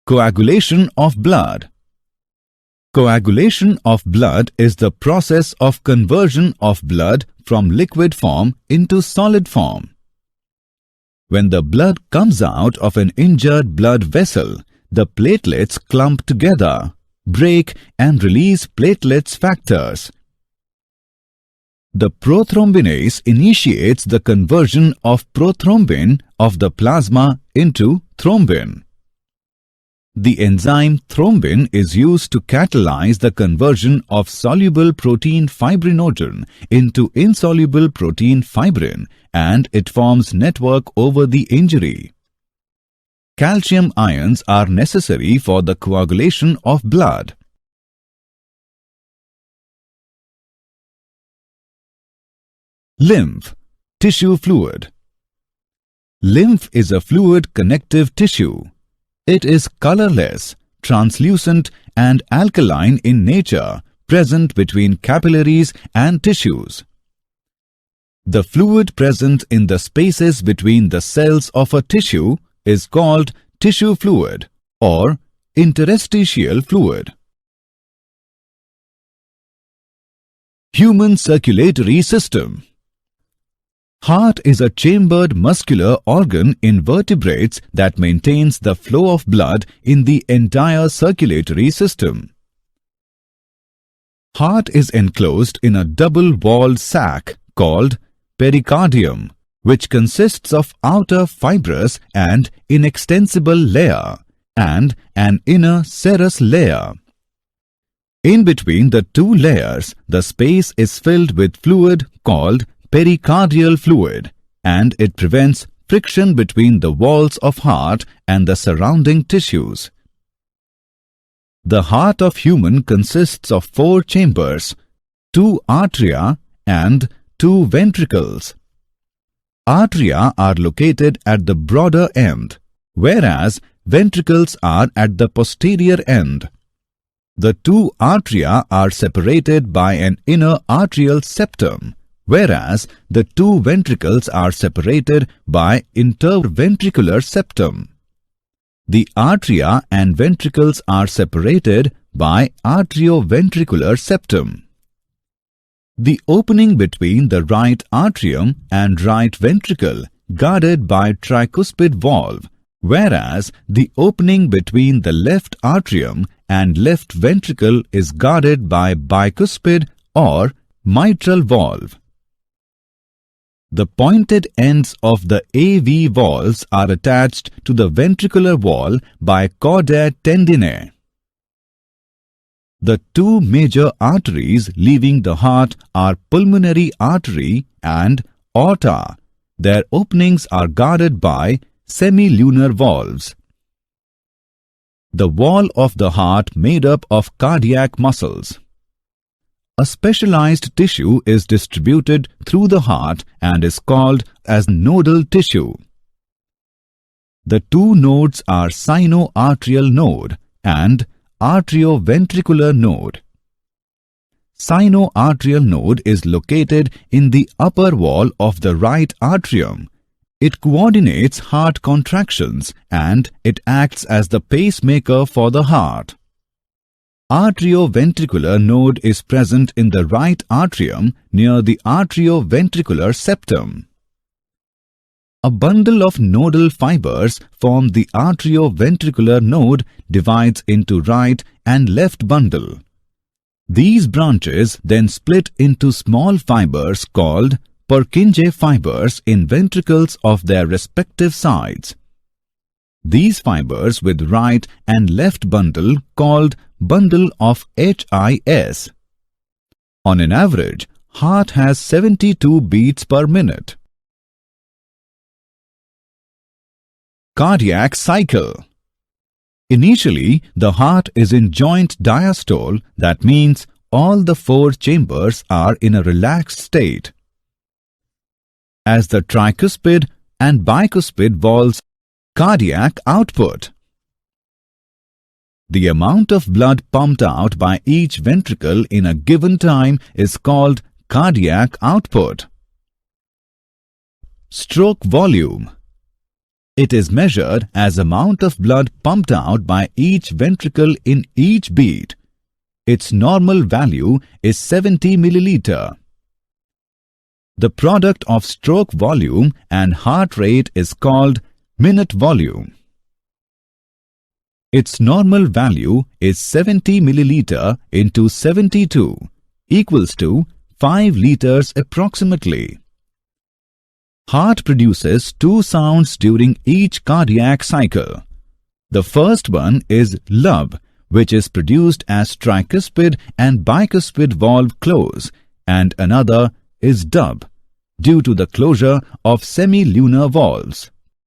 Coagulation of blood. Coagulation of blood is the process of conversion of blood from liquid form into solid form. When the blood comes out of an injured blood vessel, the platelets clump together, break and release platelets factors. The prothrombinase initiates the conversion of prothrombin of the plasma into thrombin. The enzyme thrombin is used to catalyze the conversion of soluble protein fibrinogen into insoluble protein fibrin, and it forms network over the injury. Calcium ions are necessary for the coagulation of blood. Lymph, tissue fluid. Lymph is a fluid connective tissue. It is colorless, translucent and alkaline in nature, present between capillaries and tissues. The fluid present in the spaces between the cells of a tissue is called tissue fluid or interstitial fluid. Human circulatory system. Heart is a chambered muscular organ in vertebrates that maintains the flow of blood in the entire circulatory system. Heart is enclosed in a double-walled sac called pericardium, which consists of outer fibrous and inextensible layer and an inner serous layer. In between the two layers, the space is filled with fluid called pericardial fluid, and it prevents friction between the walls of heart and the surrounding tissues. The heart of human consists of 4 chambers, 2 atria and 2 ventricles. Atria are located at the broader end, whereas ventricles are at the posterior end. The 2 atria are separated by an inner arterial septum, whereas the 2 ventricles are separated by interventricular septum. The atria and ventricles are separated by arterioventricular septum. The opening between the right atrium and right ventricle guarded by tricuspid valve, whereas the opening between the left atrium and left ventricle is guarded by bicuspid or mitral valve. The pointed ends of the AV valves are attached to the ventricular wall by chordae tendineae. The 2 major arteries leaving the heart are pulmonary artery and aorta. Their openings are guarded by semilunar valves. The wall of the heart made up of cardiac muscles. A specialized tissue is distributed through the heart and is called as nodal tissue. The 2 nodes are sinoarterial node and arterioventricular node. Sinoarterial node is located in the upper wall of the right atrium. It coordinates heart contractions and it acts as the pacemaker for the heart. Arterioventricular node is present in the right atrium near the arterioventricular septum. A bundle of nodal fibers form the arterioventricular node divides into right and left bundle. These branches then split into small fibers called Purkinje fibers in ventricles of their respective sides. These fibers with right and left bundle called bundle of HIS. On an average, heart has 72 beats per minute. Cardiac cycle. Initially, the heart is in joint diastole, that means all the 4 chambers are in a relaxed state. As the tricuspid and bicuspid valves, cardiac output. The amount of blood pumped out by each ventricle in a given time is called cardiac output. Stroke volume. It is measured as amount of blood pumped out by each ventricle in each beat. Its normal value is 70 milliliter. The product of stroke volume and heart rate is called minute volume. Its normal value is 70 milliliter into 72 equals to 5 liters approximately. Heart produces two sounds during each cardiac cycle. The first one is lub, which is produced as tricuspid and bicuspid valve close, and another is dub, due to the closure of semilunar valves.